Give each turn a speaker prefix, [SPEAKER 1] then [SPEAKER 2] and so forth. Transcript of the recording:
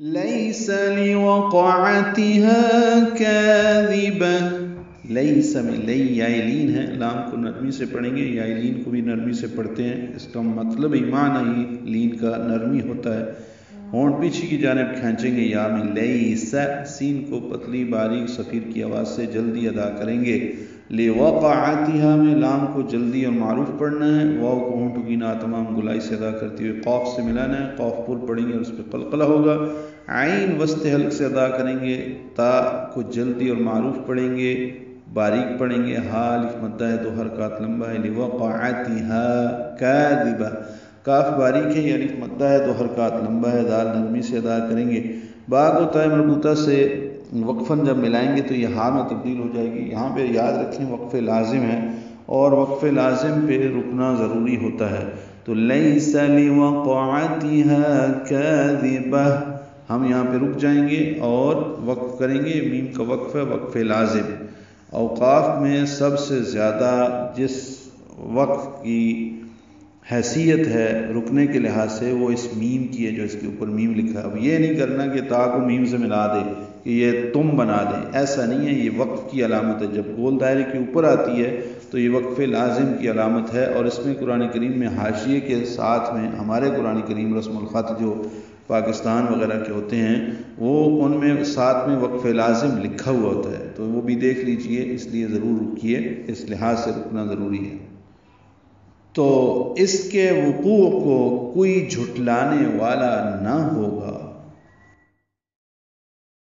[SPEAKER 1] لیس لوقعتها کاذبہ، لیس میں لئی یائلین ہے، لام کو نرمی سے پڑھیں گے، یائلین کو بھی نرمی سے پڑھتے ہیں، اس کا مطلب ایمان ہی لین کا نرمی ہوتا ہے، ہونٹ پیچھے کی جانب کھینچیں گے یا میں، لیس سین کو پتلی باریک صفیر کی آواز سے جلدی ادا کریں گے، لوقعتها میں لام کو جلدی اور معروف پڑھنا ہے، واو کو ہونٹوں کی نا تمام گلائی سے ادا کرتے ہوئے قاف سے ملانا ہے، قاف پر پڑھیں گے اور اس پہ قلقلہ ہوگا، عین وسط حلق سے ادا کریں گے، تا کو جلدی اور معروف پڑھیں گے، باریک پڑھیں گے، ہا الف مدہ ہے 2 حرکات لمبا ہے، لوقعتها کاذبہ، کاف باریک ہے، یہ الف مدہ ہے 2 حرکات لمبا ہے، دال نرمی سے ادا کریں گے، با کو تائے مربوطہ سے وقفاً جب ملائیں گے تو یہ ہا میں تبدیل ہو جائے گی، یہاں پہ یاد رکھیں وقف لازم ہے اور وقف لازم پہ رکنا ضروری ہوتا ہے، تو لیس لوقعتها کاذبہ، ہم یہاں پہ رک جائیں گے اور وقف کریں گے، میم کا وقف ہے وقف لازم، اوقاف میں سب سے زیادہ جس وقف کی حیثیت ہے رکنے کے لحاظ سے وہ اس میم کی ہے جو اس کے اوپر میم لکھا ہے، اب یہ نہیں کرنا کہ تا کو میم سے ملا دے کہ یہ تم بنا دے، ایسا نہیں ہے، یہ وقف کی علامت ہے، جب گول دائرے کے اوپر آتی ہے تو یہ وقف لازم کی علامت ہے، اور اس میں قرآن کریم میں حاشیے کے ساتھ میں ہمارے قرآن کریم رسم الخط جو پاکستان وغیرہ کے ہوتے ہیں وہ ان میں ساتھ میں وقف لازم لکھا ہوا ہوتا ہے، تو وہ بھی دیکھ لیجئے، اس لیے ضرور رکیے، اس لحاظ سے رکنا ضروری ہے۔ تو اس کے وقوع کو کوئی جھٹلانے والا نہ ہوگا،